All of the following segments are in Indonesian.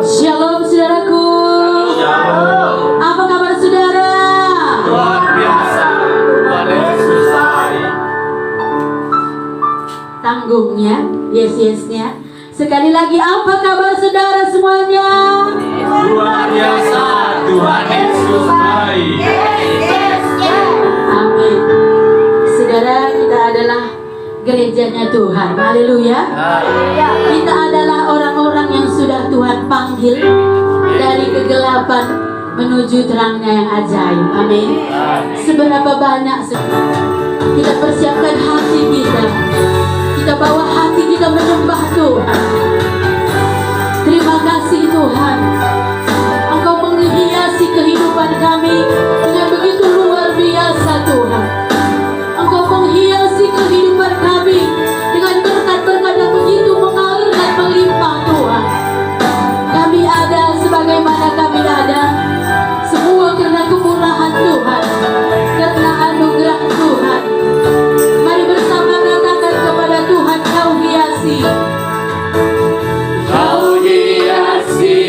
Shalom saudaraku. Shalom. Apa kabar saudara? Luar biasa. Tuhan Yesus baik. Tanggungnya, yes-yesnya. Sekali lagi, apa kabar saudara semuanya? Luar biasa. Tuhan Yesus baik. Amin. Saudara, kita adalah gerejanya Tuhan. Haleluya. Kita adalah orang-orang yang sudah Tuhan panggil dari kegelapan menuju terangnya yang ajaib. Amin. Seberapa banyak kita persiapkan hati kita. Kita bawa hati kita menyembah Tuhan. Terima kasih Tuhan. Engkau menghiasi kehidupan kami dengan begitu luar biasa Tuhan. Engkau menghiasi kehidupan kami dengan berkat-berkat yang begitu mengalir dan melimpah Tuhan. Kami ada sebagaimana kami ada, semua karena kemurahan Tuhan, karena anugerah Tuhan. Mari bersama katakan kepada Tuhan, Kau hiasi. Kau hiasi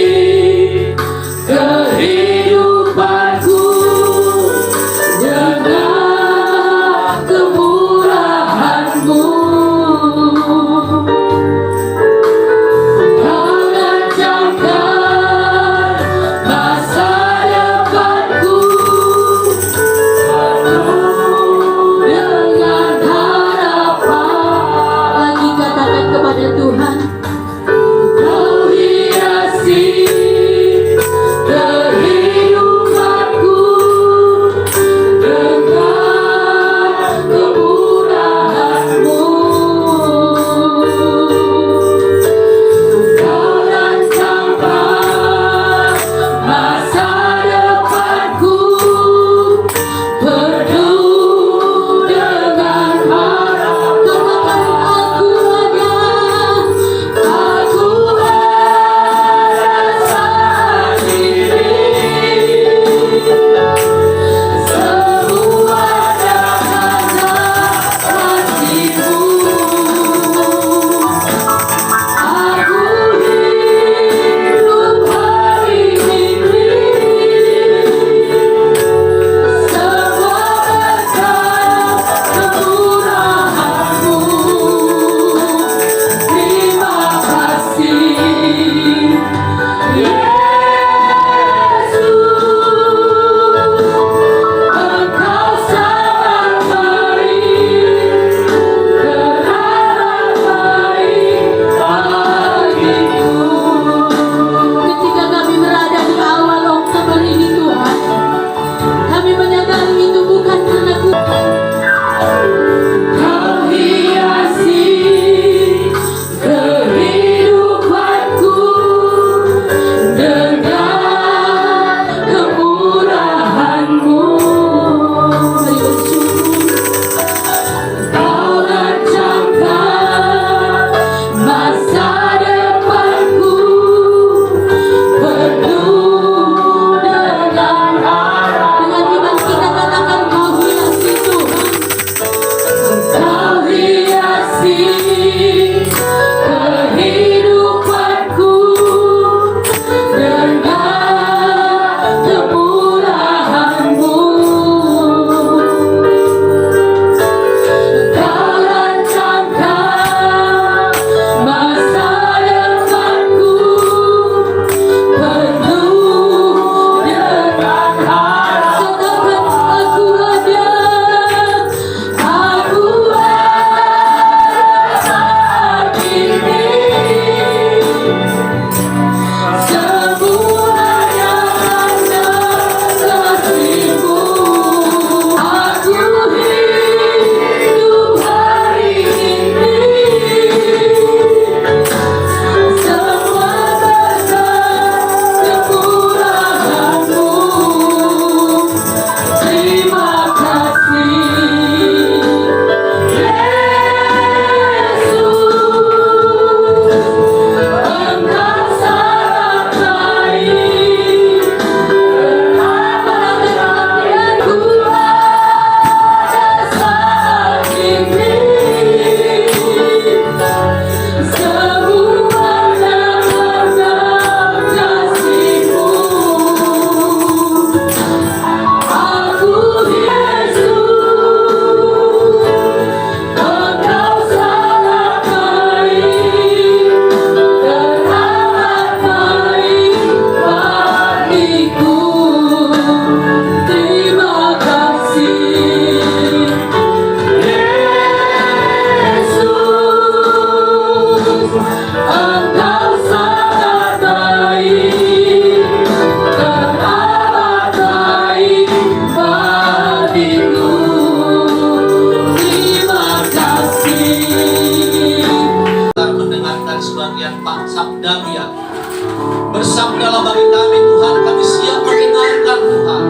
Bersabdalah bagi kami Tuhan, kami siap mendengarkan Tuhan.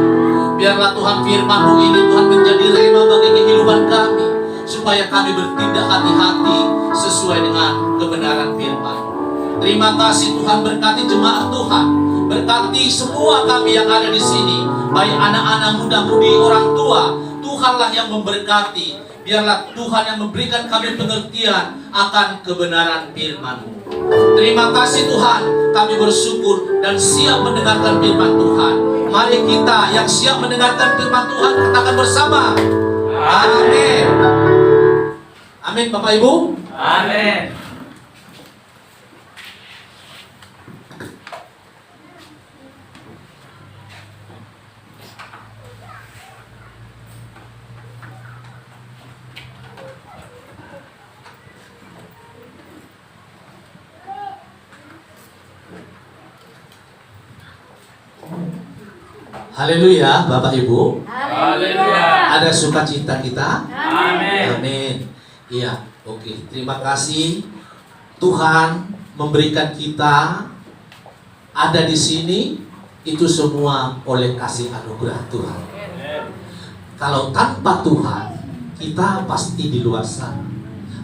Biarlah Tuhan firman-Mu ini Tuhan menjadi rema bagi kehidupan kami, supaya kami bertindak hati-hati sesuai dengan kebenaran firman. Terima kasih Tuhan, berkati jemaat Tuhan, berkati semua kami yang ada di sini, baik anak-anak, muda-mudi, orang tua. Tuhanlah yang memberkati. Biarlah Tuhan yang memberikan kami pengertian akan kebenaran firman-Mu. Terima kasih Tuhan, kami bersyukur dan siap mendengarkan firman Tuhan. Mari kita yang siap mendengarkan firman Tuhan katakan bersama, amin. Amin Bapak Ibu. Amin. Haleluya Bapak Ibu. Haleluya. Ada sukacita kita. Amin. Amin. Iya, oke. Terima kasih Tuhan memberikan kita ada di sini, itu semua oleh kasih anugerah Tuhan. Kalau tanpa Tuhan, kita pasti di luar sana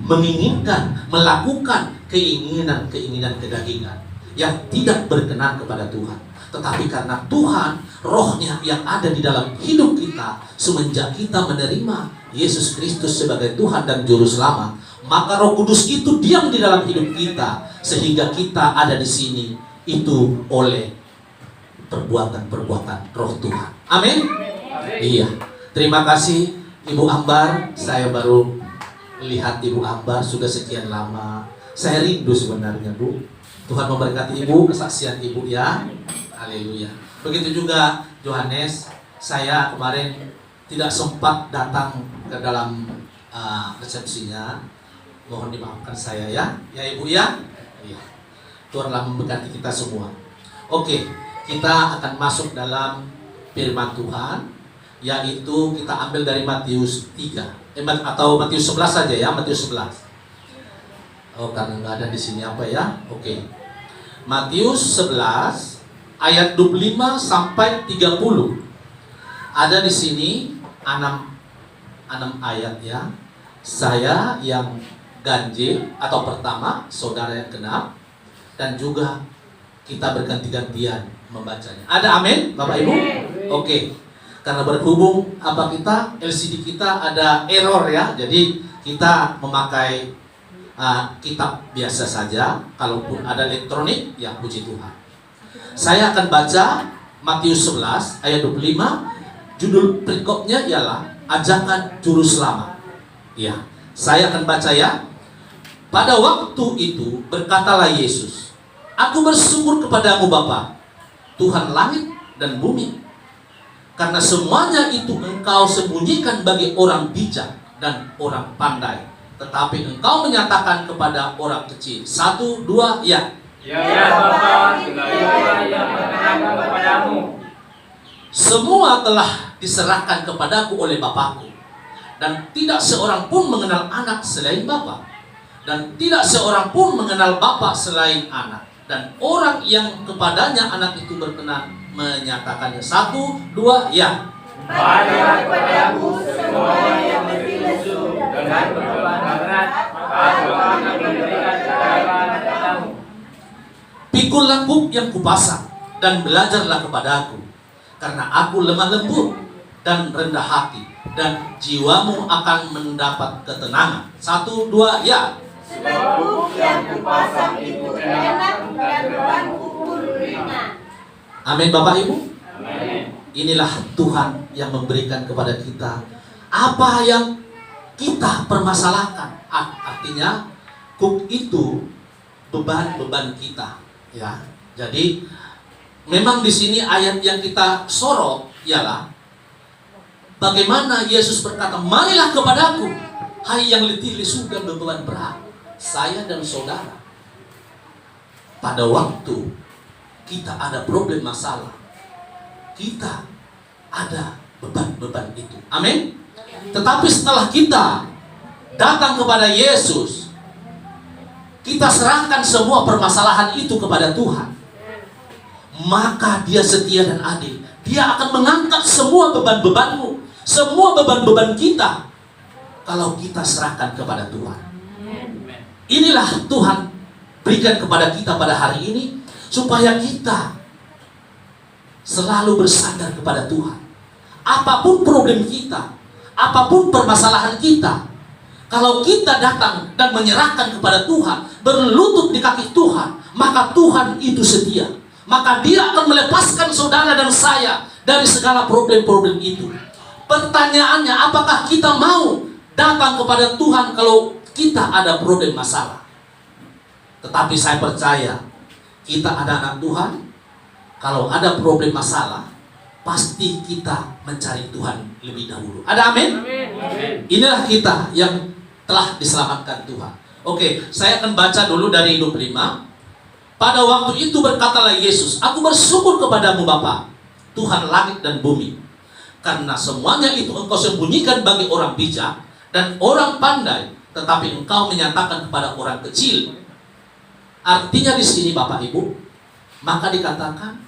menginginkan, melakukan keinginan-keinginan kedagingan yang tidak berkenan kepada Tuhan. Tetapi karena Tuhan, Roh-Nya yang ada di dalam hidup kita semenjak kita menerima Yesus Kristus sebagai Tuhan dan Juru Selamat, maka Roh Kudus itu diam di dalam hidup kita sehingga kita ada di sini itu oleh perbuatan-perbuatan Roh Tuhan. Amin. Iya. Terima kasih Ibu Ambar. Saya baru lihat Ibu Ambar sudah sekian lama. Saya rindu sebenarnya, Bu. Tuhan memberkati Ibu, kesaksian Ibu ya. Haleluya. Begitu juga Yohanes, saya kemarin tidak sempat datang ke dalam resepsinya. Mohon dimaafkan saya ya. Ya Ibu ya. Iya. Tuhanlah memberkati kita semua. Oke, kita akan masuk dalam firman Tuhan, yaitu kita ambil dari Matius 3 atau Matius 11 saja ya, Matius 11. Oh, karena nggak ada di sini apa ya? Oke. Matius 11 ayat 25 sampai 30. Ada di sini 6 ayat ya. Saya yang ganjil atau pertama, saudara yang genap, dan juga kita berganti-gantian membacanya. Ada amin Bapak Ibu? Oke. Karena berhubung kita LCD kita ada error ya. Jadi kita memakai kitab biasa saja. Kalaupun ada elektronik, ya puji Tuhan. Saya akan baca Matius 11 ayat 25. Judul perikopnya ialah Ajakan Juru Selamat. Ya, saya akan baca ya. Pada waktu itu berkatalah Yesus, Aku bersyukur kepadamu Bapa, Tuhan langit dan bumi, karena semuanya itu Engkau sembunyikan bagi orang bijak dan orang pandai, tetapi Engkau menyatakan kepada orang kecil. 1, 2, ya. Ya Bapa, segala yang berkenan kepadamu. Semua telah diserahkan kepadaku oleh Bapakku, dan tidak seorang pun mengenal anak selain Bapa, dan tidak seorang pun mengenal Bapa selain anak, dan orang yang kepadanya anak itu berkenan menyatakannya. 1, 2, ya. Berilah kepadaku semua yang berfirman dengan berkenan, aku akan memberikan segala kepadamu. Pikullah buk yang kupasang dan belajarlah kepadaku, karena aku lemah lembut dan rendah hati, dan jiwamu akan mendapat ketenangan. 1, 2, ya. Sebab buk yang kupasang itu enak dan bebanku pun ringan. Amin Bapak Ibu. Amin. Inilah Tuhan yang memberikan kepada kita apa yang kita permasalahkan. Artinya buk itu beban-beban kita. Ya, jadi memang di sini ayat yang kita sorot ialah bagaimana Yesus berkata, marilah kepadaku, hai yang letih lesu dan beban berat, saya dan saudara. Pada waktu kita ada problem masalah, kita ada beban-beban itu. Amin. Tetapi setelah kita datang kepada Yesus, kita serahkan semua permasalahan itu kepada Tuhan, maka Dia setia dan adil. Dia akan mengangkat semua beban-bebanmu, semua beban-beban kita, kalau kita serahkan kepada Tuhan. Inilah Tuhan berikan kepada kita pada hari ini, supaya kita selalu bersandar kepada Tuhan. Apapun problem kita, apapun permasalahan kita, kalau kita datang dan menyerahkan kepada Tuhan, berlutut di kaki Tuhan, maka Tuhan itu setia. Maka Dia akan melepaskan saudara dan saya dari segala problem-problem itu. Pertanyaannya, apakah kita mau datang kepada Tuhan kalau kita ada problem masalah? Tetapi saya percaya, kita ada anak Tuhan, kalau ada problem masalah, pasti kita mencari Tuhan lebih dahulu. Ada amin? Inilah kita yang telah diselamatkan Tuhan. Oke, saya akan baca dulu dari Hidup 5. Pada waktu itu berkatalah Yesus, aku bersyukur kepadamu Bapa, Tuhan langit dan bumi, karena semuanya itu engkau sembunyikan bagi orang bijak dan orang pandai, tetapi engkau menyatakan kepada orang kecil. Artinya di sini Bapak Ibu, maka dikatakan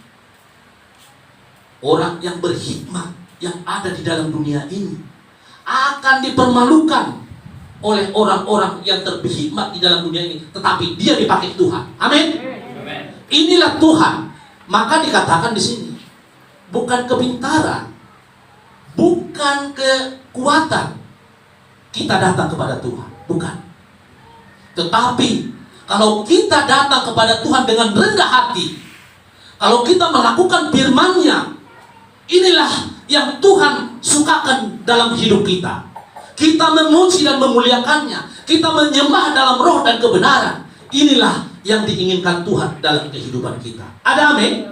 orang yang berhikmat yang ada di dalam dunia ini akan dipermalukan oleh orang-orang yang terhikmat di dalam dunia ini, tetapi dia dipakai Tuhan. Amin. Inilah Tuhan. Maka dikatakan di sini, bukan kepintaran, bukan kekuatan kita datang kepada Tuhan, bukan. Tetapi kalau kita datang kepada Tuhan dengan rendah hati, kalau kita melakukan firman-Nya, inilah yang Tuhan sukakan dalam hidup kita. Kita memuji dan memuliakannya, kita menyembah dalam roh dan kebenaran. Inilah yang diinginkan Tuhan dalam kehidupan kita. Ada amin?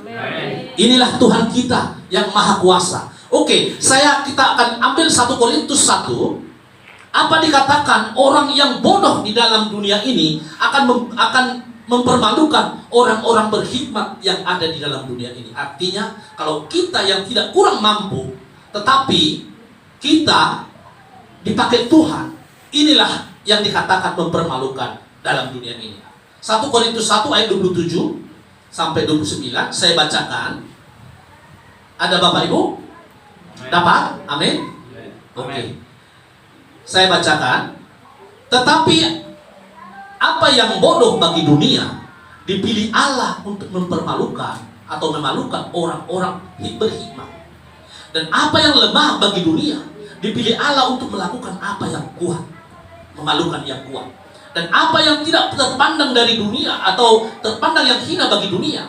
Inilah Tuhan kita yang maha kuasa. Oke, kita akan ambil 1 Korintus 1. Apa dikatakan orang yang bodoh di dalam dunia ini akan mempermalukan orang-orang berhikmat yang ada di dalam dunia ini. Artinya, kalau kita yang tidak kurang mampu, tetapi kita dipakai Tuhan, inilah yang dikatakan mempermalukan dalam dunia ini. 1 Korintus 1 ayat 27 sampai 29 saya bacakan. Ada Bapak Ibu? Dapat? Amin? Oke. Saya bacakan. Tetapi apa yang bodoh bagi dunia dipilih Allah untuk mempermalukan atau memalukan orang-orang berhikmat. Dan apa yang lemah bagi dunia dipilih Allah untuk melakukan apa yang kuat, memalukan yang kuat. Dan apa yang tidak terpandang dari dunia atau terpandang yang hina bagi dunia,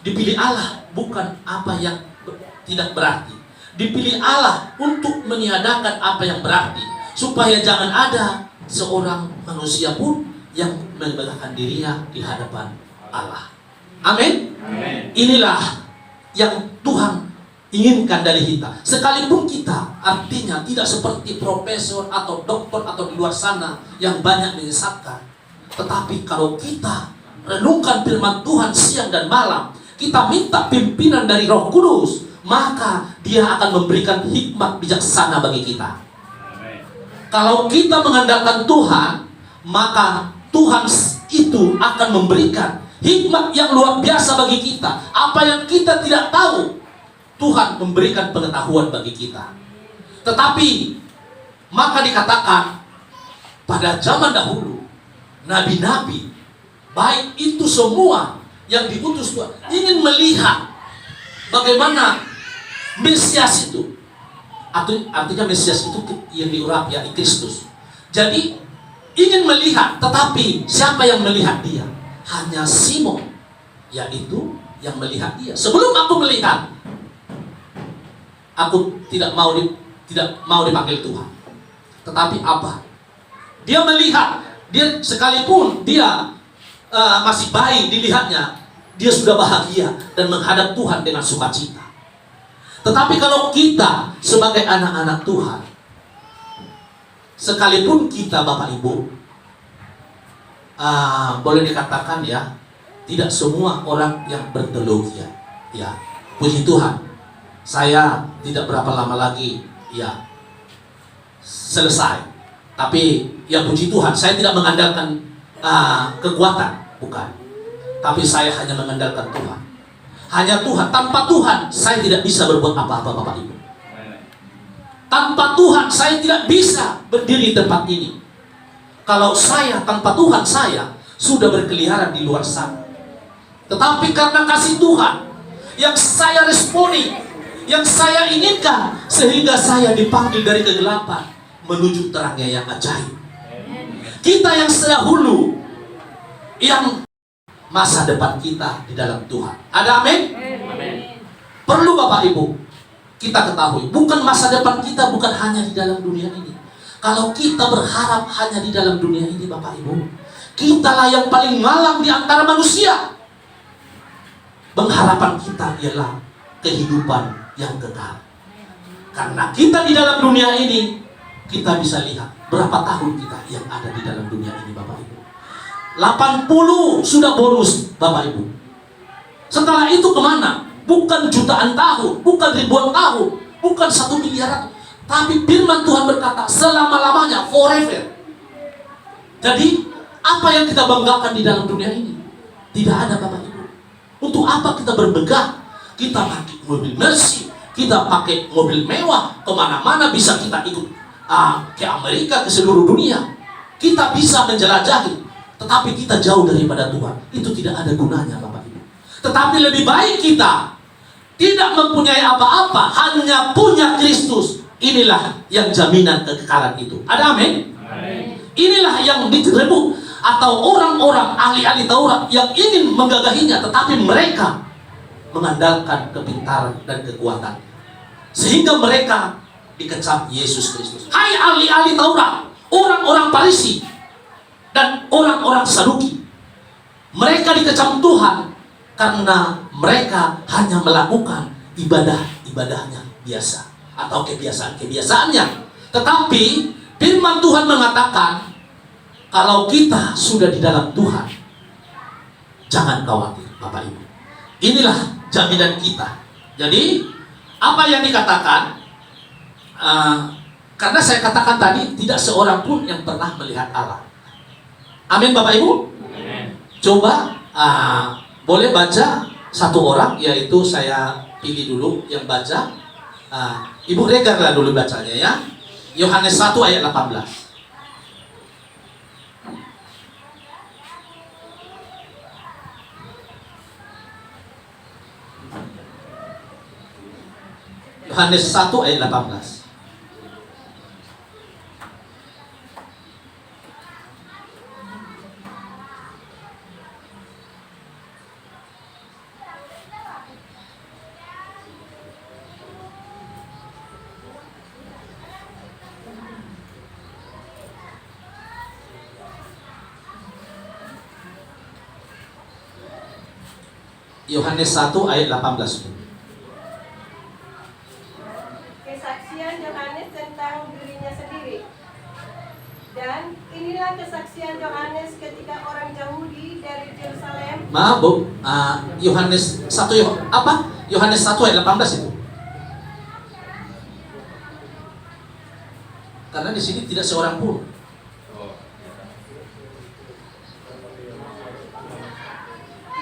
dipilih Allah bukan apa yang tidak berarti. Dipilih Allah untuk meniadakan apa yang berarti, supaya jangan ada seorang manusia pun yang membanggakan dirinya di hadapan Allah. Amin. Inilah yang Tuhan inginkan dari kita. Sekalipun kita artinya tidak seperti profesor atau doktor atau di luar sana yang banyak menyesatkan, tetapi kalau kita renungkan firman Tuhan siang dan malam, kita minta pimpinan dari Roh Kudus, maka Dia akan memberikan hikmat bijaksana bagi kita. Kalau kita mengandalkan Tuhan, maka Tuhan itu akan memberikan hikmat yang luar biasa bagi kita. Apa yang kita tidak tahu, Tuhan memberikan pengetahuan bagi kita. Tetapi maka dikatakan pada zaman dahulu, nabi-nabi, baik itu semua yang diutus Tuhan, ingin melihat bagaimana Mesias itu. Artinya Mesias itu yang diurapi, ya, Kristus. Jadi ingin melihat, tetapi siapa yang melihat Dia? Hanya Simon, yaitu yang melihat Dia. Sebelum aku melihat, aku tidak mau dipanggil Tuhan. Tetapi apa? Dia melihat, dia sekalipun dia masih bayi dilihatnya, dia sudah bahagia dan menghadap Tuhan dengan sukacita. Tetapi kalau kita sebagai anak-anak Tuhan, sekalipun kita Bapak Ibu, boleh dikatakan ya, tidak semua orang yang berteologi ya. Puji Tuhan, saya tidak berapa lama lagi ya selesai. Tapi ya puji Tuhan, saya tidak mengandalkan kekuatan, bukan. Tapi saya hanya mengandalkan Tuhan. Hanya Tuhan. Tanpa Tuhan saya tidak bisa berbuat apa-apa, Bapak Ibu. Tanpa Tuhan saya tidak bisa berdiri di tempat ini. Kalau saya tanpa Tuhan, saya sudah berkeliaran di luar sana. Tetapi karena kasih Tuhan yang saya responi, yang saya inginkan, sehingga saya dipanggil dari kegelapan menuju terangnya yang ajaib. Kita yang sedahulu, yang masa depan kita di dalam Tuhan. Ada amin? Perlu Bapak Ibu kita ketahui, bukan masa depan kita bukan hanya di dalam dunia ini. Kalau kita berharap hanya di dalam dunia ini, Bapak Ibu, kitalah yang paling malang di antara manusia. Pengharapan kita ialah kehidupan yang kekal. Karena kita di dalam dunia ini, kita bisa lihat berapa tahun kita yang ada di dalam dunia ini, Bapak Ibu. 80 sudah bonus, Bapak Ibu. Setelah itu kemana? Bukan jutaan tahun, bukan ribuan tahun, bukan 1 miliar, tapi firman Tuhan berkata selama-lamanya, forever. Jadi apa yang kita banggakan di dalam dunia ini? Tidak ada, Bapak Ibu. Untuk apa kita bermegah? Kita pakai mobil Mercy, kita pakai mobil mewah, kemana-mana bisa kita ikut ke Amerika, ke seluruh dunia. Kita bisa menjelajahi, tetapi kita jauh daripada Tuhan. Itu tidak ada gunanya, Bapak Ibu. Tetapi lebih baik kita tidak mempunyai apa-apa, hanya punya Kristus. Inilah yang jaminan kekekalan itu. Ada amin? Inilah yang direbut atau orang-orang ahli-ahli Taurat yang ingin menggagahinya, tetapi mereka mengandalkan kepintaran dan kekuatan, sehingga mereka dikecam Yesus Kristus. Hai ahli-ahli Taurat, orang-orang Farisi dan orang-orang Saduki, mereka dikecam Tuhan karena mereka hanya melakukan ibadah-ibadahnya biasa atau kebiasaan-kebiasaannya. Tetapi firman Tuhan mengatakan, kalau kita sudah di dalam Tuhan, jangan khawatir, Bapak Ibu. Inilah jaminan kita. Jadi apa yang dikatakan, karena saya katakan tadi, tidak seorang pun yang pernah melihat Allah. Amin, Bapak Ibu. Coba boleh baca satu orang, yaitu saya pilih dulu yang baca. Ibu Regar lah dulu bacanya ya. Yohanes 1 ayat 18. Yohanes 1 ayat 18. Yohanes 1 ayat 18. Kesaksian Yohanes tentang dirinya sendiri. Dan inilah kesaksian Yohanes ketika orang Yahudi dari Yerusalem. Maaf Bu, Yohanes 1 apa? Yohanes 1 ayat 18 itu. Karena di sini tidak seorang pun.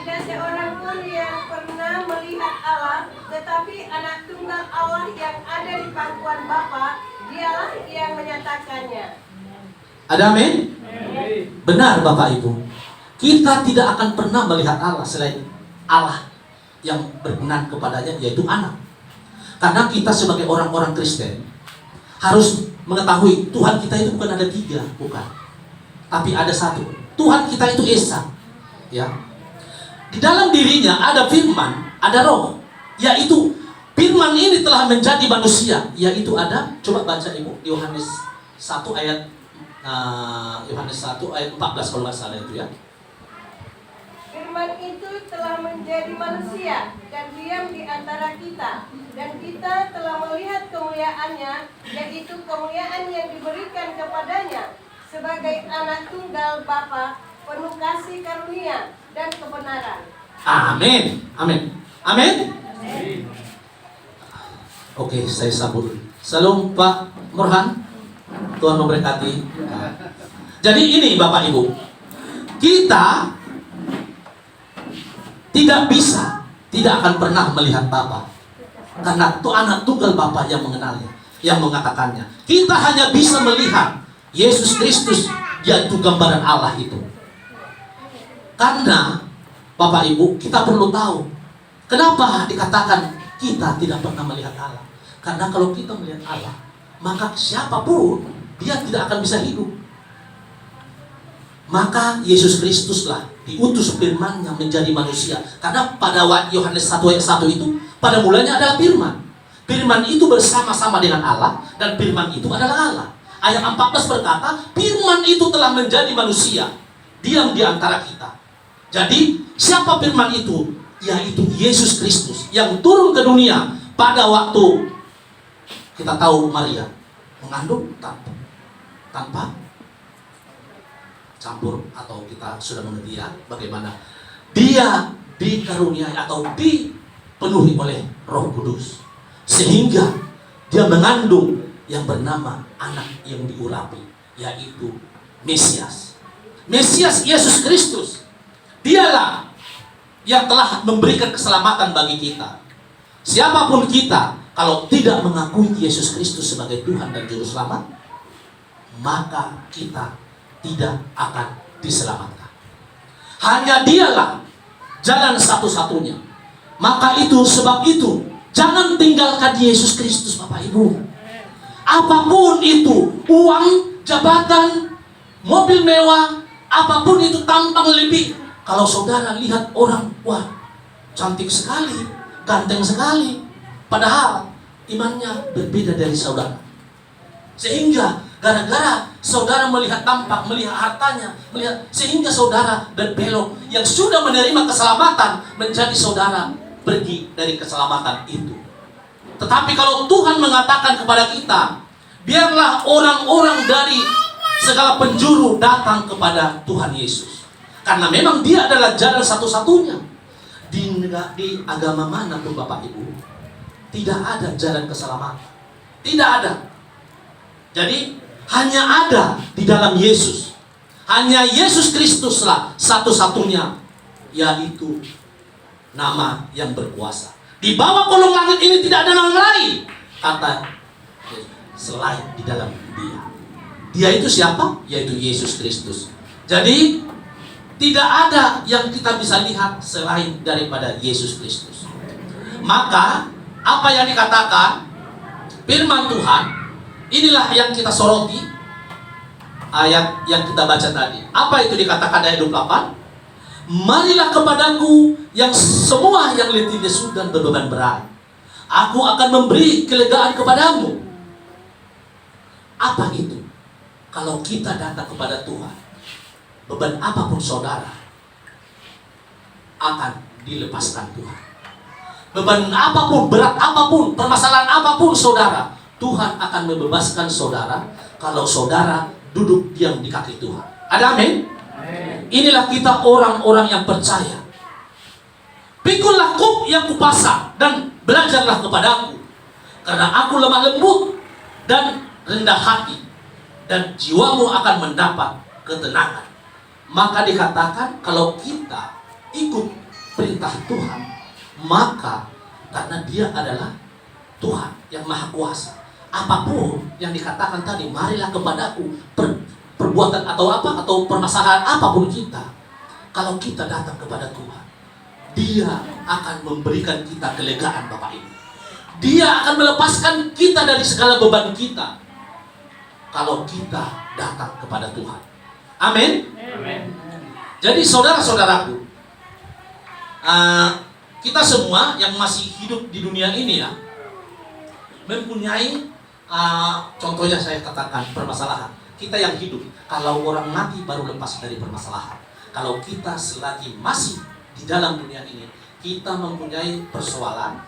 Tidak seorang pun yang pernah melihat Allah, tetapi anak tunggal Allah yang ada di pangkuan Bapa, dialah yang menyatakannya. Ada amin? Benar Bapak Ibu. Kita tidak akan pernah melihat Allah selain Allah yang berkenan kepadanya, yaitu anak. Karena kita sebagai orang-orang Kristen harus mengetahui Tuhan kita itu bukan ada 3, bukan. Tapi ada 1. Tuhan kita itu Esa. Ya. Di dalam dirinya ada firman, ada roh, yaitu firman ini telah menjadi manusia, yaitu ada, coba baca Ibu, Yohanes 1 ayat Yohanes 1 ayat 14 kalau nggak salah itu ya. Firman itu telah menjadi manusia dan diam di antara kita, dan kita telah melihat kemuliaannya, yaitu kemuliaan yang diberikan kepadanya sebagai anak tunggal Bapa, penuh kasih karunia dan kebenaran. Amin. Amin. Amin. Oke, saya sambut. Salam Pak Murhan. Tuhan memberkati. Jadi ini Bapak Ibu, kita tidak akan pernah melihat Bapa. Karena itu anak tunggal Bapa yang mengenalnya, yang mengatakannya. Kita hanya bisa melihat Yesus Kristus, yaitu gambaran Allah itu. Karena Bapak Ibu, kita perlu tahu kenapa dikatakan kita tidak pernah melihat Allah. Karena kalau kita melihat Allah, maka siapapun dia tidak akan bisa hidup. Maka Yesus Kristuslah diutus firman-Nya menjadi manusia. Karena pada Yohanes 1 ayat 1 itu, pada mulanya adalah firman. Firman itu bersama-sama dengan Allah, dan firman itu adalah Allah. Ayat 14 berkata, firman itu telah menjadi manusia, diam di antara kita. Jadi, siapa firman itu? Yaitu Yesus Kristus yang turun ke dunia pada waktu kita tahu Maria mengandung tanpa campur, atau kita sudah mengerti ya bagaimana dia dikaruniai atau dipenuhi oleh Roh Kudus, sehingga dia mengandung yang bernama anak yang diurapi, yaitu Mesias. Mesias Yesus Kristus, dialah yang telah memberikan keselamatan bagi kita. Siapapun kita, kalau tidak mengakui Yesus Kristus sebagai Tuhan dan Juru Selamat, maka kita tidak akan diselamatkan. Hanya dialah jalan satu-satunya. Maka itu, sebab itu, jangan tinggalkan Yesus Kristus, Bapak Ibu. Apapun itu, uang, jabatan, mobil mewah, apapun itu tampang lebih. Kalau saudara lihat orang, wah, cantik sekali, ganteng sekali, padahal imannya berbeda dari saudara. Sehingga gara-gara saudara melihat tampak, melihat hartanya, sehingga saudara berbelok. Yang sudah menerima keselamatan menjadi saudara pergi dari keselamatan itu. Tetapi kalau Tuhan mengatakan kepada kita, biarlah orang-orang dari segala penjuru datang kepada Tuhan Yesus. Karena memang dia adalah jalan satu-satunya. Di agama mana pun Bapak Ibu, tidak ada jalan keselamatan. Tidak ada. Jadi hanya ada di dalam Yesus. Hanya Yesus Kristuslah satu-satunya, yaitu nama yang berkuasa. Di bawah kolong langit ini tidak ada nama lain, kata selain di dalam Dia. Dia itu siapa? Yaitu Yesus Kristus. Jadi tidak ada yang kita bisa lihat selain daripada Yesus Kristus. Maka apa yang dikatakan firman Tuhan, inilah yang kita soroti. Ayat yang kita baca tadi. Apa itu dikatakan ayat 28? Marilah kepadaku yang semua yang letih lesu dan berbeban berat, aku akan memberi kelegaan kepadamu. Apa itu? Kalau kita datang kepada Tuhan, beban apapun saudara akan dilepaskan Tuhan. Beban apapun, berat apapun, permasalahan apapun saudara, Tuhan akan membebaskan saudara kalau saudara duduk diam di kaki Tuhan. Ada amin? Inilah kita orang-orang yang percaya. Pikullah kuk yang kupasang dan belajarlah kepadaku, karena aku lemah lembut dan rendah hati, dan jiwamu akan mendapat ketenangan. Maka dikatakan kalau kita ikut perintah Tuhan, maka karena Dia adalah Tuhan yang Maha Kuasa, apapun yang dikatakan tadi, marilah kepadaku, perbuatan atau apa, atau permasalahan apapun kita, kalau kita datang kepada Tuhan, Dia akan memberikan kita kelegaan, Bapak Ibu. Dia akan melepaskan kita dari segala beban kita kalau kita datang kepada Tuhan. Amin. Jadi saudara-saudaraku, kita semua yang masih hidup di dunia ini ya, mempunyai contohnya saya katakan permasalahan. Kita yang hidup, kalau orang mati baru lepas dari permasalahan. Kalau kita selagi masih di dalam dunia ini, kita mempunyai persoalan,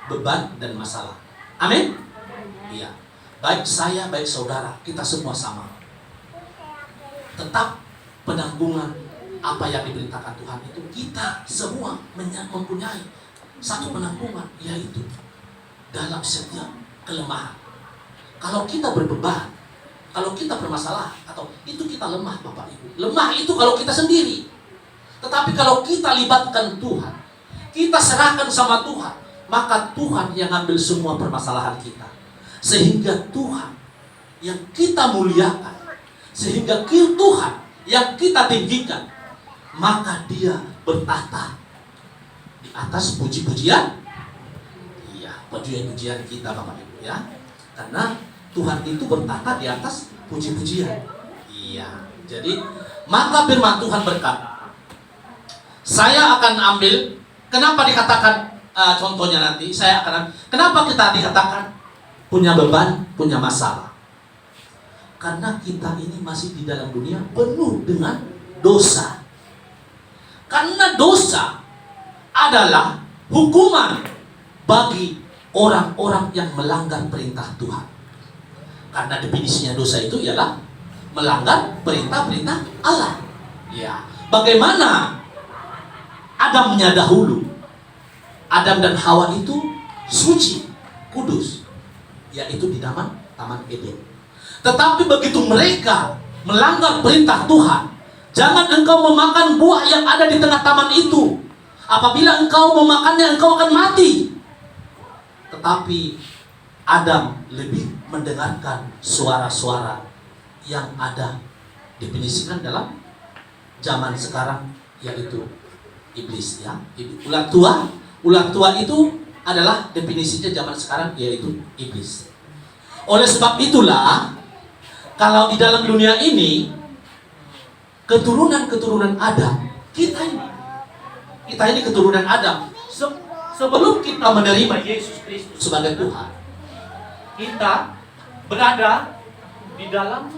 beban dan masalah. Amin? Iya. Baik saya, baik saudara, kita semua sama. Tetap penanggungan apa yang diberitakan Tuhan itu, kita semua mempunyai satu penanggungan, yaitu dalam setiap kelemahan. Kalau kita berbeban, kalau kita bermasalah atau itu kita lemah Bapak Ibu. Lemah itu kalau kita sendiri. Tetapi kalau kita libatkan Tuhan, kita serahkan sama Tuhan, maka Tuhan yang ambil semua permasalahan kita. Sehingga Tuhan yang kita muliakan, sehingga Tuhan yang kita tinggikan, maka Dia bertahta di atas puji-pujian. Iya, pujian-pujian kita Bapak Ibu ya. Karena Tuhan itu bertahta di atas puji-pujian. Iya. Jadi maka firman Tuhan berkata, saya akan ambil. Kenapa dikatakan contohnya nanti? Saya akan. Kenapa kita dikatakan punya beban, punya masalah? Karena kita ini masih di dalam dunia penuh dengan dosa. Karena dosa adalah hukuman bagi orang-orang yang melanggar perintah Tuhan. Karena definisinya dosa itu ialah melanggar perintah-perintah Allah. Ya, bagaimana Adamnya dahulu? Adam dan Hawa itu suci, kudus, yaitu di Taman Eden. Tetapi begitu mereka melanggar perintah Tuhan, jangan engkau memakan buah yang ada di tengah taman itu. Apabila engkau memakannya, engkau akan mati. Tetapi Adam lebih mendengarkan suara-suara yang ada definisikan dalam zaman sekarang, yaitu iblis ya. Ular tua itu adalah definisinya zaman sekarang, yaitu iblis. Oleh sebab itulah, kalau di dalam dunia ini keturunan Adam, kita ini keturunan Adam. Sebelum kita menerima Yesus Kristus sebagai Tuhan, kita berada di dalam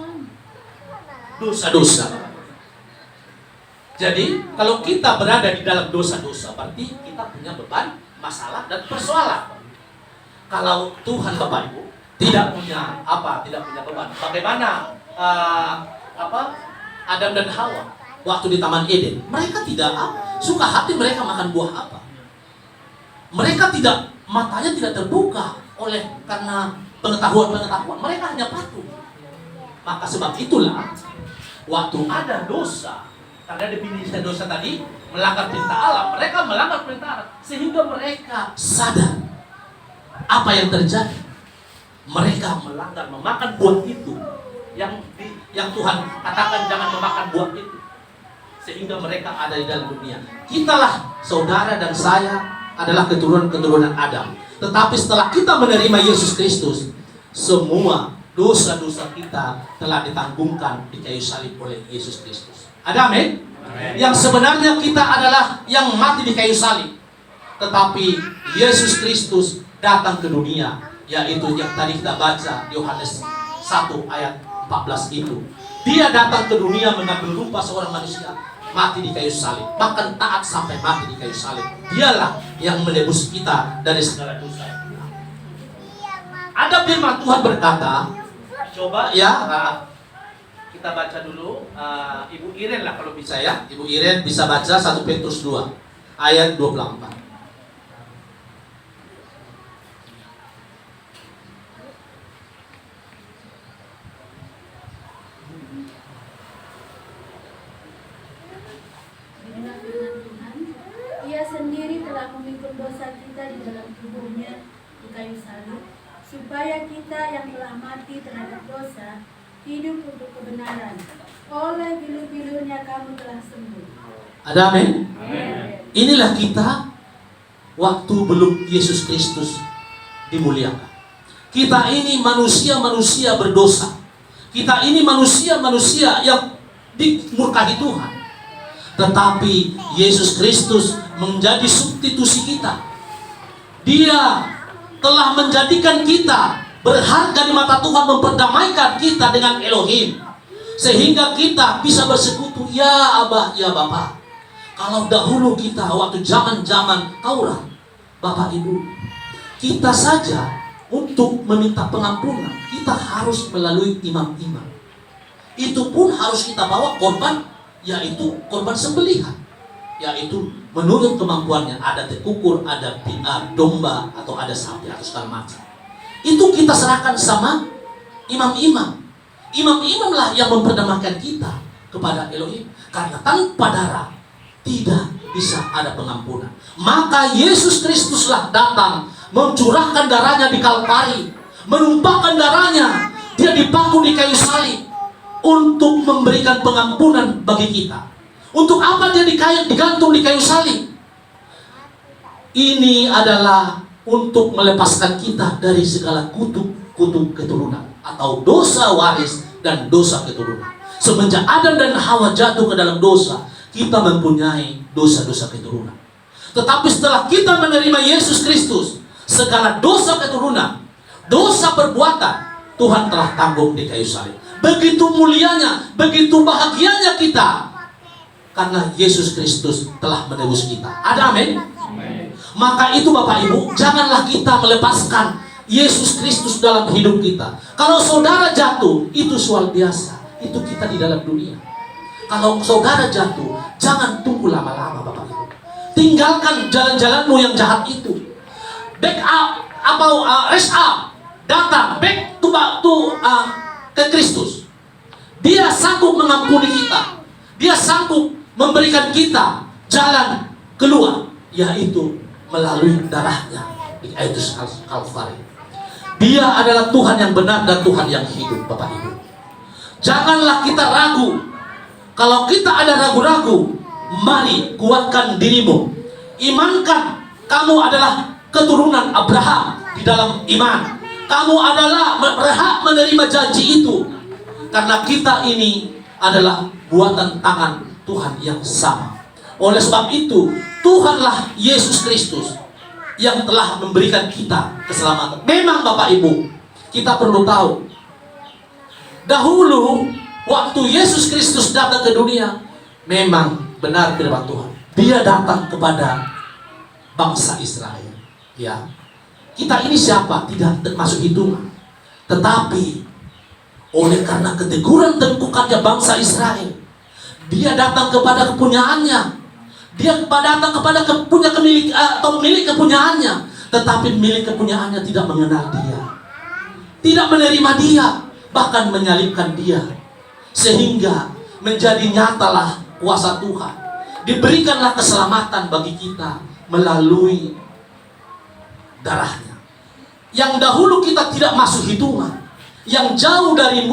dosa-dosa. Jadi kalau kita berada di dalam dosa-dosa, berarti kita punya beban, masalah dan persoalan. Kalau Tuhan Bapak Ibu tidak punya beban, bagaimana Adam dan Hawa waktu di Taman Eden? Mereka tidak suka hati mereka makan buah apa? Mereka tidak, matanya tidak terbuka karena pengetahuan. Mereka hanya patuh. Maka sebab itulah waktu ada dosa, karena definisi dosa tadi melanggar perintah Allah, mereka melanggar perintah Allah, sehingga mereka sadar apa yang terjadi. Mereka melanggar, memakan buah itu yang Tuhan katakan jangan memakan buah itu, sehingga mereka ada di dalam dunia. Kitalah, saudara dan saya, adalah keturunan Adam. Tetapi setelah kita menerima Yesus Kristus, semua dosa-dosa kita telah ditanggungan di kayu salib oleh Yesus Kristus. Ada amin? Yang sebenarnya kita adalah yang mati di kayu salib, tetapi Yesus Kristus datang ke dunia, yaitu yang tadi kita baca Yohanes 1 ayat 14 itu. Dia datang ke dunia mengambil rupa seorang manusia, mati di kayu salib, bahkan taat sampai mati di kayu salib. Dialah yang menebus kita dari segala dosa. Ada firman Tuhan berkata, coba ya kita baca dulu, Ibu Iren lah kalau bisa ya. Ibu Iren bisa baca 1 Petrus 2 ayat 24. Ia sendiri telah memikul dosa kita di dalam tubuhnya di kayu salib, supaya kita yang telah mati terhadap dosa hidup untuk kebenaran. Oleh bilu-bilunya kamu telah sembuh. Ada amin? Inilah kita waktu belum Yesus Kristus dimuliakan. Kita ini manusia-manusia berdosa. Kita ini manusia-manusia yang dimurkai Tuhan. Tetapi Yesus Kristus menjadi substitusi kita. Dia telah menjadikan kita berharga di mata Tuhan, memperdamaikan kita dengan Elohim, sehingga kita bisa bersekutu. Ya Abah, ya Bapa. Kalau dahulu kita waktu zaman-zaman Taurat, Bapak Ibu, kita saja untuk meminta pengampunan, kita harus melalui imam-imam. Itu pun harus kita bawa korban, yaitu korban sembelihan, yaitu menurut kemampuannya, ada tekukur, ada domba, atau ada sapi, atau segala macam. Itu kita serahkan sama imam-imam. Imam-imam lah yang memperdamaikan kita kepada Elohim. Karena tanpa darah tidak bisa ada pengampunan. Maka Yesus Kristuslah datang mencurahkan darahnya di Kalvari, menumpahkan darahnya, dia dipaku di kayu salib untuk memberikan pengampunan bagi kita. Untuk apa dia digantung di kayu salib? Ini adalah untuk melepaskan kita dari segala kutuk keturunan atau dosa waris dan dosa keturunan. Semenjak Adam dan Hawa jatuh ke dalam dosa, kita mempunyai dosa-dosa keturunan. Tetapi setelah kita menerima Yesus Kristus, segala dosa keturunan, dosa perbuatan, Tuhan telah tanggung di kayu salib. Begitu mulianya, begitu bahagianya kita, karena Yesus Kristus telah menebus kita. Ada amin? Maka itu Bapak Ibu, janganlah kita melepaskan Yesus Kristus dalam hidup kita. Kalau saudara jatuh, itu soal biasa. Itu kita di dalam dunia. Kalau saudara jatuh, jangan tunggu lama-lama Bapak Ibu. Tinggalkan jalan-jalanmu yang jahat itu. Back up atau rest up, datang back ke Kristus. Dia sanggup mengampuni kita. Dia sanggup memberikan kita jalan keluar, yaitu melalui darahnya di kayu Kalvari. Dia adalah Tuhan yang benar dan Tuhan yang hidup Bapak Ibu. Janganlah kita ragu. Kalau kita ada ragu-ragu, mari kuatkan dirimu. Imankan kamu adalah keturunan Abraham di dalam iman. Kamu adalah berhak menerima janji itu. Karena kita ini adalah buatan tangan Tuhan yang sama. Oleh sebab itu, Tuhanlah Yesus Kristus yang telah memberikan kita keselamatan. Memang Bapak Ibu, kita perlu tahu, dahulu waktu Yesus Kristus datang ke dunia, memang benar firman Tuhan. Dia datang kepada bangsa Israel. Ya, kita ini siapa? Tidak termasuk hitungan. Tetapi oleh karena keteguran tengkukannya bangsa Israel, dia datang kepada kepunyaannya. Dia datang kepada milik kepunyaannya. Tetapi milik kepunyaannya tidak mengenal dia, tidak menerima dia, bahkan menyalibkan dia. Sehingga menjadi nyatalah kuasa Tuhan. Diberikanlah keselamatan bagi kita melalui darahnya. Yang dahulu kita tidak masuk hitungan, yang jauh dari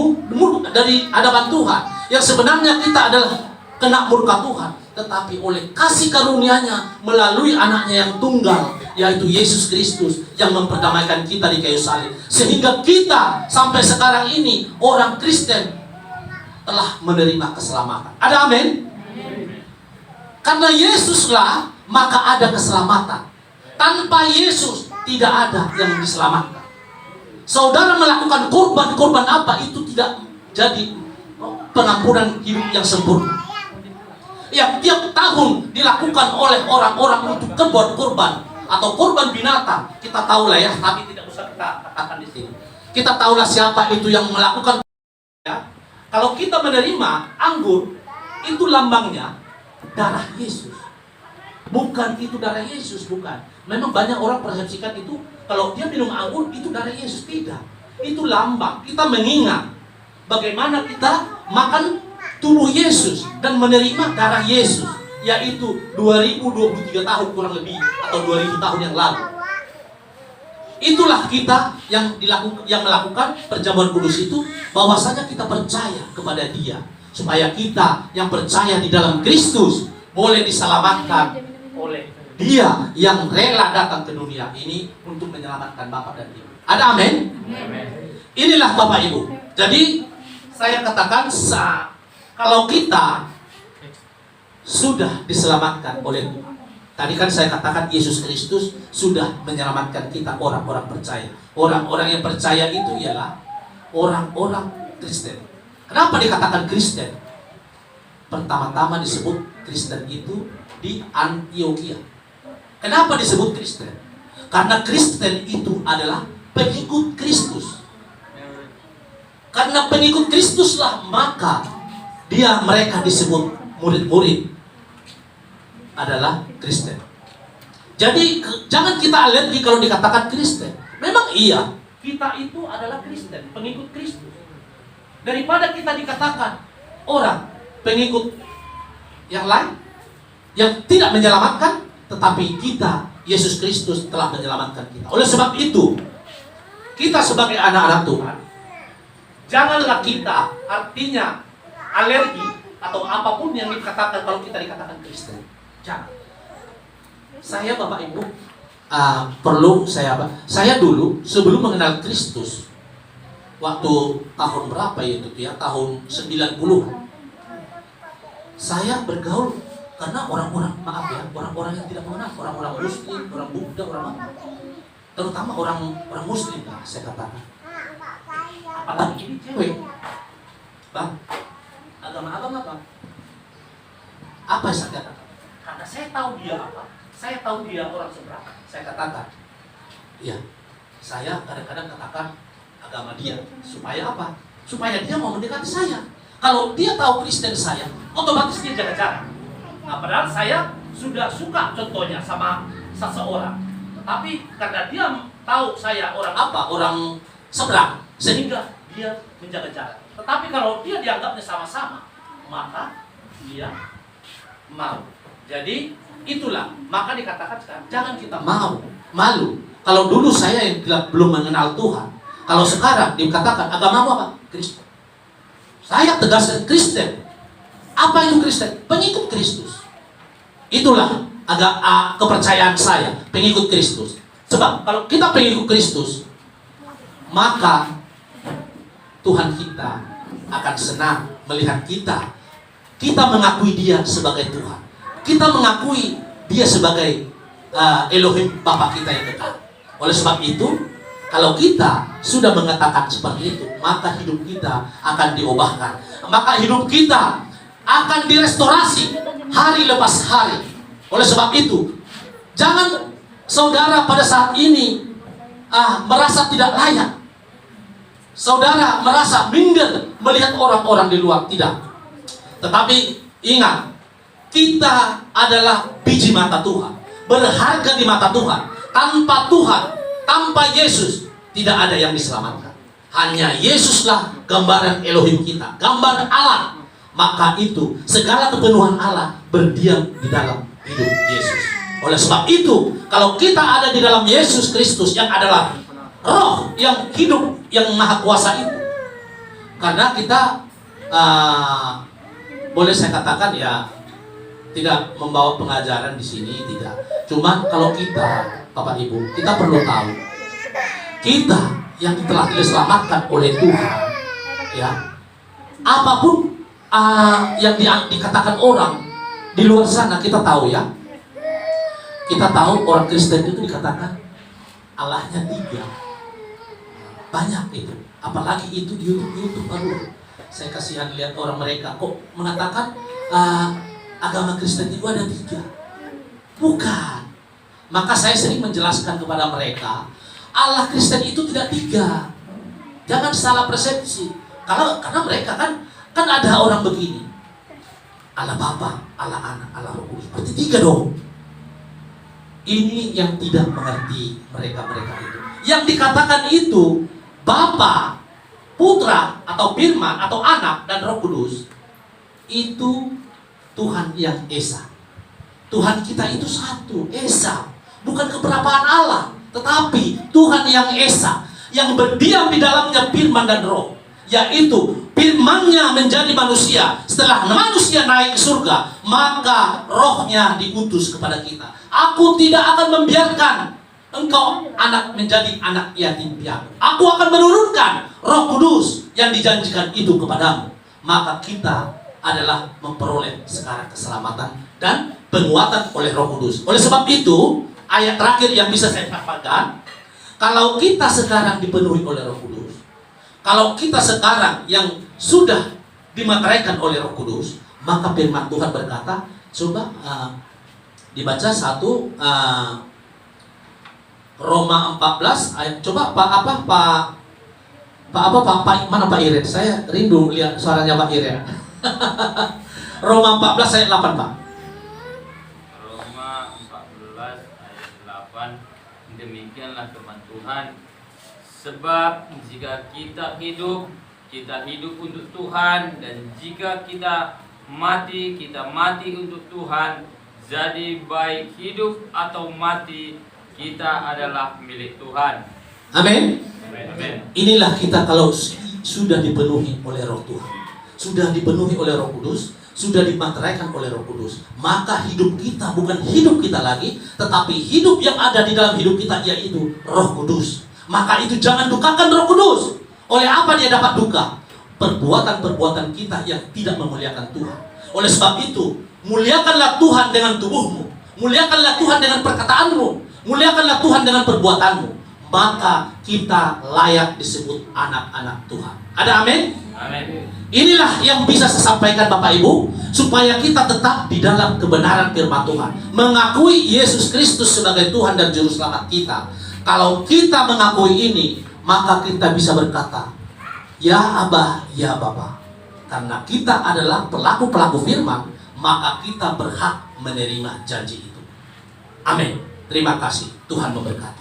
hadapan Tuhan, yang sebenarnya kita adalah kena murka Tuhan, tetapi oleh kasih karunia-Nya melalui anaknya yang tunggal, yaitu Yesus Kristus, yang memperdamaikan kita di kayu salib, sehingga kita sampai sekarang ini orang Kristen telah menerima keselamatan. Ada amin? Karena Yesuslah maka ada keselamatan. Tanpa Yesus tidak ada yang diselamatkan. Saudara melakukan korban apa, itu tidak jadi pengampunan hidup yang sempurna. Yang tiap tahun dilakukan oleh orang-orang untuk korban atau korban binatang, kita tahu lah ya, tapi tidak usah kita katakan di sini. Kita tahulah siapa itu yang melakukan. Ya. Kalau kita menerima anggur, itu lambangnya darah Yesus. Bukan itu darah Yesus, bukan. Memang banyak orang persepsikan itu, kalau dia minum anggur, itu darah Yesus. Tidak. Itu lambang. Kita mengingat bagaimana kita makan tubuh Yesus dan menerima darah Yesus, yaitu 2023 tahun kurang lebih, atau 2000 tahun yang lalu. Itulah kita yang melakukan perjamuan kudus itu, bahwasanya kita percaya kepada Dia, supaya kita yang percaya di dalam Kristus boleh diselamatkan oleh Dia yang rela datang ke dunia ini untuk menyelamatkan Bapak dan Ibu. Ada amin? Inilah Bapak Ibu. Jadi saya katakan, kalau kita sudah diselamatkan oleh Tuhan. Tadi kan saya katakan Yesus Kristus sudah menyelamatkan kita, orang-orang percaya. Orang-orang yang percaya itu ialah orang-orang Kristen. Kenapa dikatakan Kristen? Pertama-tama disebut Kristen itu di Antioquia. Kenapa disebut Kristen? Karena Kristen itu adalah pengikut Kristus. Karena pengikut Kristuslah maka mereka disebut murid-murid adalah Kristen. Jadi jangan kita alergi kalau dikatakan Kristen. Memang iya, kita itu adalah Kristen, pengikut Kristus. daripada kita dikatakan orang pengikut yang lain yang tidak menyelamatkan, tetapi kita, Yesus Kristus telah menyelamatkan kita. Oleh sebab itu, kita sebagai anak-anak Tuhan, janganlah kita artinya alergi atau apapun yang dikatakan kalau kita dikatakan Kristen. Jangan. Saya Bapak Ibu, saya dulu sebelum mengenal Kristus, waktu tahun berapa itu ya, tahun 90-an, saya bergaul karena orang-orang, maaf ya, orang-orang yang tidak mengenal, orang-orang Muslim, orang Buddha, orang apa, terutama orang Muslim lah saya katakan. Apalagi ini cewek, Bang, agama-agama Bang. Apa yang saya katakan? Karena saya tahu dia apa, saya tahu dia orang seberang. Saya katakan, ya, saya kadang-kadang katakan agama dia supaya apa? Supaya dia mau mendekati saya. Kalau dia tahu Kristen saya, otomatis dia jaga jarak. Nah, padahal saya sudah suka contohnya sama seseorang, tapi karena dia tahu saya orang apa, orang seberang, sehingga dia menjaga jarak. Tetapi kalau dia dianggapnya sama-sama, maka dia mau. Jadi itulah, maka dikatakan sekarang jangan kita malu. Kalau dulu saya yang belum mengenal Tuhan, kalau sekarang dikatakan agamamu apa? Kristen. Saya tegaskan Kristen. Apa itu Kristen? Pengikut Kristus. Itulah kepercayaan saya, pengikut Kristus. Sebab kalau kita pengikut Kristus, maka Tuhan kita akan senang melihat kita. Kita mengakui Dia sebagai Tuhan. Kita mengakui Dia sebagai Elohim Bapa kita yang dekat. Oleh sebab itu, kalau kita sudah mengatakan seperti itu, maka hidup kita akan diubahkan. Maka hidup kita akan direstorasi hari lepas hari. Oleh sebab itu, jangan saudara pada saat ini merasa tidak layak. Saudara merasa minder melihat orang-orang di luar, tidak. Tetapi ingat, kita adalah biji mata Tuhan, berharga di mata Tuhan. Tanpa Tuhan, tanpa Yesus, tidak ada yang diselamatkan. Hanya Yesuslah gambaran Elohim kita, gambar Allah. Maka itu segala kepenuhan Allah berdiam di dalam hidup Yesus. Oleh sebab itu, kalau kita ada di dalam Yesus Kristus yang adalah Roh yang hidup, yang maha kuasa itu, karena kita boleh saya katakan ya, tidak membawa pengajaran di sini, tidak. Cuman kalau kita, Bapak Ibu, kita perlu tahu, kita yang telah diselamatkan oleh Tuhan, ya, apapun yang dikatakan orang di luar sana, kita tahu ya. Kita tahu orang Kristen itu dikatakan Allahnya 3. Banyak itu. Apalagi itu di YouTube. Aduh, saya kasihan lihat orang mereka kok mengatakan agama Kristen itu ada 3. Bukan. Maka saya sering menjelaskan kepada mereka, Allah Kristen itu tidak 3. Jangan salah persepsi. Karena mereka kan ada orang begini, Allah Bapa, Allah Anak, Allah Roh Kudus. Berarti 3 dong. Ini yang tidak mengerti mereka itu. Yang dikatakan itu Bapa, Putra atau Firman atau Anak dan Roh Kudus, itu Tuhan yang Esa. Tuhan kita itu satu, Esa. Bukan keberapaan Allah, tetapi Tuhan yang Esa, yang berdiam di dalamnya Firman dan Roh. Yaitu firman-Nya menjadi manusia. Setelah manusia naik ke surga, maka Roh-Nya diutus kepada kita. Aku tidak akan membiarkan engkau anak menjadi anak yatim piatu. Aku akan menurunkan Roh Kudus yang dijanjikan itu kepadamu. Maka kita adalah memperoleh sekarang keselamatan dan penguatan oleh Roh Kudus. Oleh sebab itu, ayat terakhir yang bisa saya sampaikan, kalau kita sekarang dipenuhi oleh Roh Kudus, kalau kita sekarang yang sudah dimateraikan oleh Roh Kudus, maka firman Tuhan berkata, coba dibaca Roma 14 ayat, coba mana Pak Iren? Saya rindu lihat suaranya Pak Iren. Roma 14 ayat 8, Pak. Roma 14 ayat 8. Demikianlah firman Tuhan. Sebab jika kita hidup kita hidup untuk Tuhan, dan jika kita mati untuk Tuhan. Jadi baik hidup atau mati, kita adalah milik Tuhan. Amin. Amin. Inilah kita kalau sudah dipenuhi oleh Roh Tuhan, sudah dipenuhi oleh Roh Kudus, sudah dimateraikan oleh Roh Kudus, maka hidup kita bukan hidup kita lagi, tetapi hidup yang ada di dalam hidup kita yaitu Roh Kudus. Maka itu jangan dukakan Roh Kudus. Oleh apa dia dapat duka? Perbuatan-perbuatan kita yang tidak memuliakan Tuhan. Oleh sebab itu, muliakanlah Tuhan dengan tubuhmu, muliakanlah Tuhan dengan perkataanmu, muliakanlah Tuhan dengan perbuatanmu. Maka kita layak disebut anak-anak Tuhan. Ada amin? Amin. Inilah yang bisa saya sampaikan Bapak Ibu, supaya kita tetap di dalam kebenaran firman Tuhan, mengakui Yesus Kristus sebagai Tuhan dan Juru Selamat kita. Kalau kita mengakui ini, maka kita bisa berkata, ya Abah, ya Bapa. Karena kita adalah pelaku-pelaku firman, maka kita berhak menerima janji itu. Amin. Terima kasih. Tuhan memberkati.